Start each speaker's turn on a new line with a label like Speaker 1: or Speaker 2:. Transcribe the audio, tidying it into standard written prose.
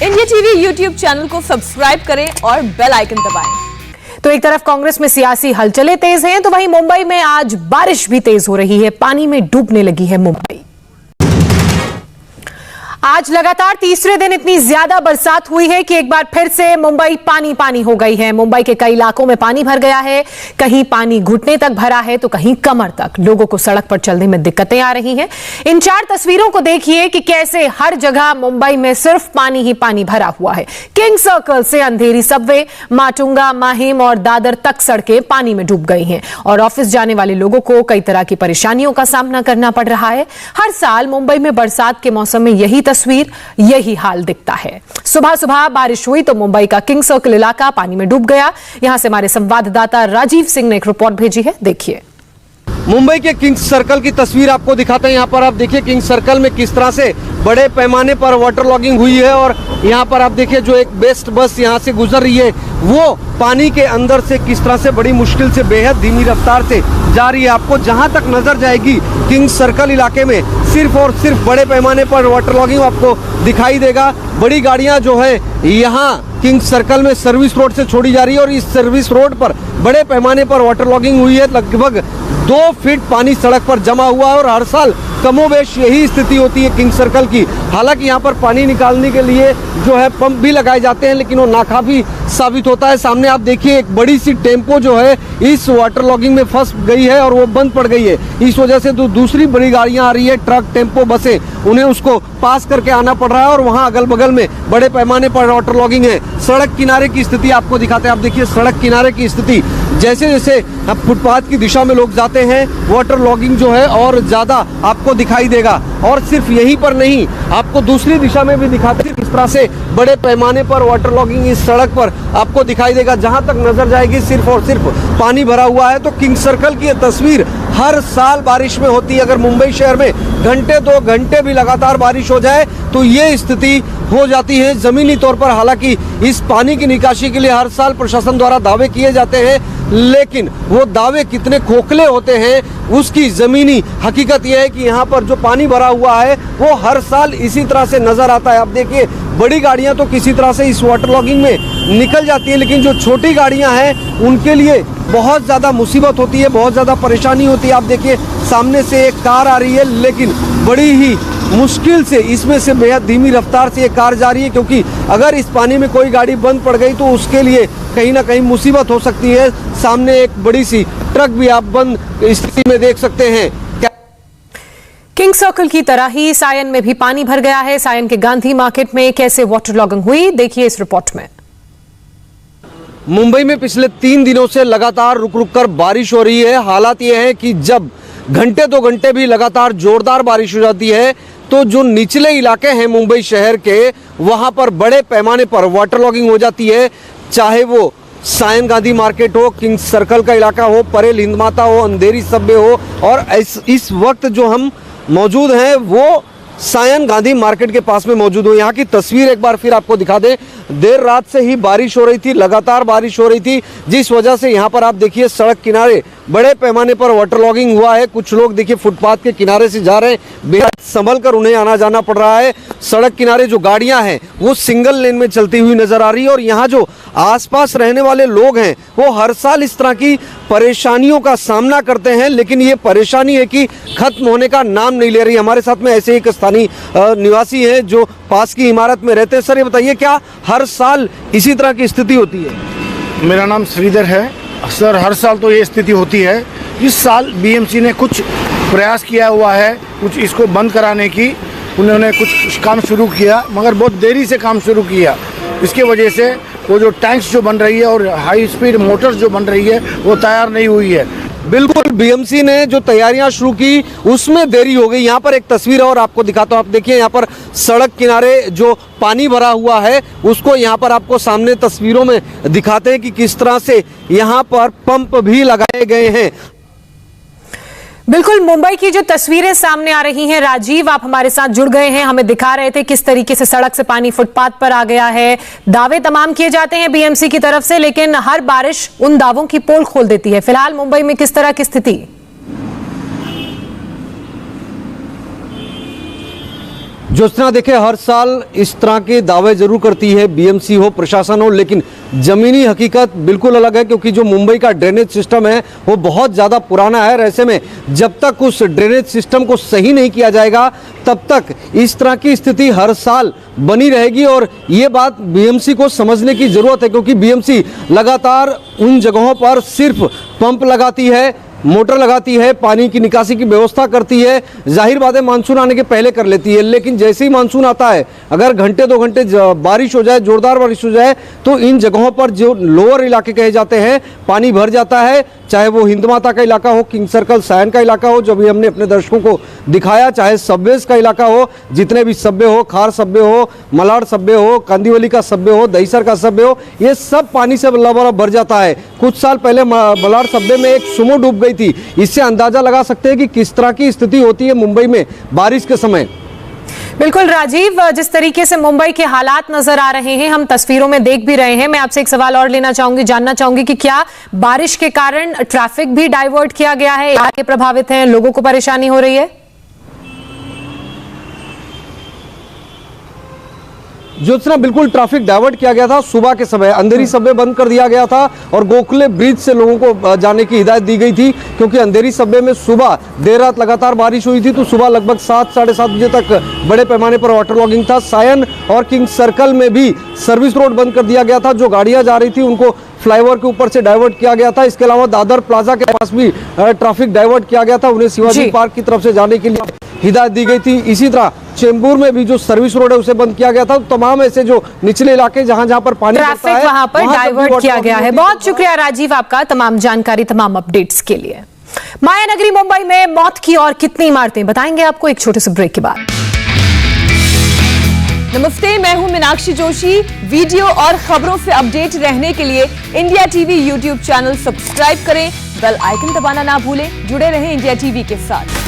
Speaker 1: India TV YouTube channel को subscribe करें और बेल आइकन दबाएं।
Speaker 2: तो एक तरफ कांग्रेस में सियासी हलचलें तेज हैं, तो वहीं मुंबई में आज बारिश भी तेज हो रही है। पानी में डूबने लगी है मुंबई। आज लगातार तीसरे दिन इतनी ज्यादा बरसात हुई है कि एक बार फिर से मुंबई पानी पानी हो गई है। मुंबई के कई इलाकों में पानी भर गया है। कहीं पानी घुटने तक भरा है तो कहीं कमर तक। लोगों को सड़क पर चलने में दिक्कतें आ रही हैं। इन 4 तस्वीरों को देखिए कि कैसे हर जगह मुंबई में सिर्फ पानी ही पानी भरा हुआ है। किंग सर्कल से अंधेरी सबवे, माटुंगा, माहिम और दादर तक सड़कें पानी में डूब गई हैं और ऑफिस जाने वाले लोगों को कई तरह की परेशानियों का सामना करना पड़ रहा है। हर साल मुंबई में बरसात के मौसम में यही तस्वीर, यही हाल दिखता है। सुबह सुबह बारिश हुई तो मुंबई का किंग सर्कल इलाका पानी में डूब गया। यहां से हमारे संवाददाता राजीव सिंह ने एक रिपोर्ट भेजी है, देखिए।
Speaker 3: मुंबई के किंग सर्कल की तस्वीर आपको दिखाते हैं। यहाँ पर आप देखिए किंग सर्कल में किस तरह से बड़े पैमाने पर वाटर लॉगिंग हुई है और यहाँ पर आप देखिए जो एक बेस्ट बस यहाँ से गुजर रही है वो पानी के अंदर से किस तरह से बड़ी मुश्किल से बेहद धीमी रफ्तार से जा रही है। आपको जहाँ तक नजर जाएगी किंग सर्कल इलाके में सिर्फ और सिर्फ बड़े पैमाने पर वाटर लॉगिंग आपको दिखाई देगा। बड़ी गाड़ियाँ जो है यहाँ किंग सर्कल में सर्विस रोड से छोड़ी जा रही है और इस सर्विस रोड पर बड़े पैमाने पर वाटर लॉगिंग हुई है। लगभग 2 फीट पानी सड़क पर जमा हुआ है और हर साल कमोबेश यही स्थिति होती है किंग सर्कल की। हालांकि यहाँ पर पानी निकालने के लिए जो है पंप भी लगाए जाते हैं लेकिन वो नाकाफी साबित होता है। सामने आप देखिए एक बड़ी सी टेम्पो जो है इस वाटर लॉगिंग में फंस गई है और वो बंद पड़ गई है। इस वजह से दूसरी बड़ी गाड़ियां आ रही है, ट्रक, टेम्पो, बसें, उन्हें उसको पास करके आना पड़ रहा है और वहाँ अगल बगल में बड़े पैमाने पर वाटर लॉगिंग है। सड़क किनारे की स्थिति आपको दिखाते हैं। आप देखिए सड़क किनारे की स्थिति, जैसे जैसे फुटपाथ की दिशा में लोग जाते हैं वाटर लॉगिंग जो है और ज्यादा आपको दिखाई देगा। और सिर्फ यहीं पर नहीं, आपको दूसरी दिशा में भी दिखाते हैं। इस तरह से बड़े पैमाने पर वाटर लॉगिंग इस सड़क पर आपको दिखाई देगा। जहां तक नजर जाएगी सिर्फ और सिर्फ पानी भरा हुआ है। तो किंग सर्कल की ये तस्वीर हर साल बारिश में होती है। अगर मुंबई शहर में घंटे 2 घंटे भी लगातार बारिश हो जाए तो ये स्थिति हो जाती है जमीनी तौर पर। हालांकि इस पानी की निकासी के लिए हर साल प्रशासन द्वारा दावे किए जाते हैं लेकिन वो दावे कितने खोखले होते हैं उसकी जमीनी हकीकत यह है कि यहाँ पर जो पानी भरा हुआ है वो हर साल इसी तरह से नजर आता है। आप देखिए बड़ी गाड़ियां तो किसी तरह से इस वाटर लॉगिंग में निकल जाती है लेकिन जो छोटी गाड़ियां हैं उनके लिए बहुत ज़्यादा मुसीबत होती है, बहुत ज़्यादा परेशानी होती है। आप देखिए सामने से एक कार आ रही है लेकिन बड़ी ही मुश्किल से इसमें से बेहद धीमी रफ्तार से ये कार जा रही है क्योंकि अगर इस पानी में कोई गाड़ी बंद पड़ गई तो उसके लिए कहीं ना कहीं मुसीबत हो सकती है। सामने एक बड़ी सी ट्रक भी आप बंद स्थिति में देख सकते हैं।
Speaker 2: किंग सर्कल की तरह ही सायन में भी पानी भर गया है। सायन के गांधी मार्केट में कैसे वाटर लॉगिंग हुई, देखिए इस रिपोर्ट में।
Speaker 3: मुंबई में पिछले 3 दिनों से लगातार रुक रुक कर बारिश हो रही है। हालात ये है कि जब घंटे 2 घंटे भी लगातार जोरदार बारिश हो जाती है तो जो निचले इलाके हैं मुंबई शहर के वहां पर बड़े पैमाने पर वाटर लॉगिंग हो जाती है। चाहे वो सायन गांधी मार्केट हो, किंग सर्कल का इलाका हो, परेल हिंदमाता हो, अंधेरी सबवे हो और इस वक्त जो हम मौजूद हैं वो सायन गांधी मार्केट के पास में मौजूद हो। यहाँ की तस्वीर एक बार फिर आपको दिखा दें। देर रात से ही बारिश हो रही थी, लगातार बारिश हो रही थी जिस वजह से यहाँ पर आप देखिए सड़क किनारे बड़े पैमाने पर वाटर लॉगिंग हुआ है। कुछ लोग देखिए फुटपाथ के किनारे से जा रहे हैं, बेहद संभल कर उन्हें आना जाना पड़ रहा है। सड़क किनारे जो गाड़ियां हैं वो सिंगल लेन में चलती हुई नजर आ रही है और यहाँ जो आसपास रहने वाले लोग हैं वो हर साल इस तरह की परेशानियों का सामना करते हैं लेकिन ये परेशानी है कि खत्म होने का नाम नहीं ले रही। हमारे साथ में ऐसे एक स्थानीय निवासी हैं जो पास की इमारत में रहते हैं। सर ये बताइए क्या हर साल इसी तरह की स्थिति होती है?
Speaker 4: मेरा नाम श्रीधर है। सर हर साल तो ये स्थिति होती है। इस साल बीएमसी ने कुछ प्रयास किया हुआ है, कुछ इसको बंद कराने की उन्होंने कुछ काम शुरू किया मगर बहुत देरी से काम शुरू किया। इसके वजह से वो जो टैंक्स जो बन रही है और हाई स्पीड मोटर्स जो बन रही है वो तैयार नहीं हुई है।
Speaker 3: बिल्कुल बीएमसी ने जो तैयारियां शुरू की उसमें देरी हो गई। यहाँ पर एक तस्वीर और आपको दिखाता हूँ। आप देखिए यहाँ पर सड़क किनारे जो पानी भरा हुआ है उसको यहाँ पर आपको सामने तस्वीरों में दिखाते हैं कि किस तरह से यहाँ पर पंप भी लगाए गए हैं।
Speaker 2: बिल्कुल मुंबई की जो तस्वीरें सामने आ रही हैं, राजीव आप हमारे साथ जुड़ गए हैं, हमें दिखा रहे थे किस तरीके से सड़क से पानी फुटपाथ पर आ गया है। दावे तमाम किए जाते हैं बीएमसी की तरफ से लेकिन हर बारिश उन दावों की पोल खोल देती है। फिलहाल मुंबई में किस तरह की स्थिति?
Speaker 3: ज्योत्सना देखिए, हर साल इस तरह के दावे जरूर करती है बीएमसी हो, प्रशासन हो, लेकिन जमीनी हकीकत बिल्कुल अलग है, क्योंकि जो मुंबई का ड्रेनेज सिस्टम है वो बहुत ज़्यादा पुराना है। ऐसे में जब तक उस ड्रेनेज सिस्टम को सही नहीं किया जाएगा तब तक इस तरह की स्थिति हर साल बनी रहेगी। और ये बात बीएमसी को समझने की ज़रूरत है, क्योंकि बीएमसी लगातार उन जगहों पर सिर्फ पंप लगाती है, मोटर लगाती है, पानी की निकासी की व्यवस्था करती है। जाहिर बात है मानसून आने के पहले कर लेती है, लेकिन जैसे ही मानसून आता है, अगर घंटे 2 घंटे बारिश हो जाए, जोरदार बारिश हो जाए, तो इन जगहों पर जो लोअर इलाके कहे जाते हैं पानी भर जाता है। चाहे वो हिंद माता का इलाका हो, किंग सर्कल सायन का इलाका हो, जो भी हमने अपने दर्शकों को दिखाया, चाहे सबवेज का इलाका हो, जितने भी सब्वे हो, खार सब्वे हो, मलाड सब्वे हो, कांदीवली का सब्वे हो, दहीसर का सब्वे हो, ये सब पानी से लबालब भर जाता है। कुछ साल पहले मलाड सब्वे में एक सुमो डूब गई थी। इससे अंदाजा लगा सकते हैं कि किस तरह की स्थिति होती है मुंबई में बारिश के समय।
Speaker 2: बिल्कुल राजीव, जिस तरीके से मुंबई के हालात नजर आ रहे हैं, हम तस्वीरों में देख भी रहे हैं। मैं आपसे एक सवाल और लेना चाहूंगी, जानना चाहूंगी कि क्या बारिश के कारण ट्रैफिक भी डाइवर्ट किया गया है, इलाके प्रभावित हैं, लोगों को परेशानी हो रही है?
Speaker 3: ज्योत्सना, बिल्कुल ट्रैफिक डाइवर्ट किया गया था। सुबह के समय अंधेरी सब्वे बंद कर दिया गया था और गोखले ब्रिज से लोगों को जाने की हिदायत दी गई थी, क्योंकि अंधेरी सब्वे में सुबह देर रात लगातार बारिश हुई थी। तो सुबह लगभग 7 साढ़े 7 बजे तक बड़े पैमाने पर वाटर लॉगिंग था। सायन और किंग सर्कल में भी सर्विस रोड बंद कर दिया गया था। जो गाड़ियां जा रही थी उनको फ्लाईओवर के ऊपर से डाइवर्ट किया गया था। इसके अलावा दादर प्लाजा के पास भी ट्रैफिक डाइवर्ट किया गया था, उन्हें शिवाजी पार्क की तरफ से जाने के लिए हिदायत दी गई थी। इसी तरह चेंबूर में भी जो सर्विस रोड है उसे बंद किया गया था। तो तमाम ऐसे जो निचले इलाके जहां जहां पर पानी
Speaker 2: ट्रैफिक है, वहां पर डाइवर्ट किया गया है। बहुत शुक्रिया राजीव आपका तमाम जानकारी, तमाम अपडेट्स के लिए। माया नगरी मुंबई में मौत की और कितनी इमारतें, बताएंगे आपको एक छोटे से ब्रेक के बाद।
Speaker 1: नमस्ते, मैं हूं मीनाक्षी जोशी। वीडियो और खबरों से अपडेट रहने के लिए India TV YouTube channel subscribe करें, बेल आइकन दबाना ना भूलें। जुड़े रहें इंडिया टीवी के साथ।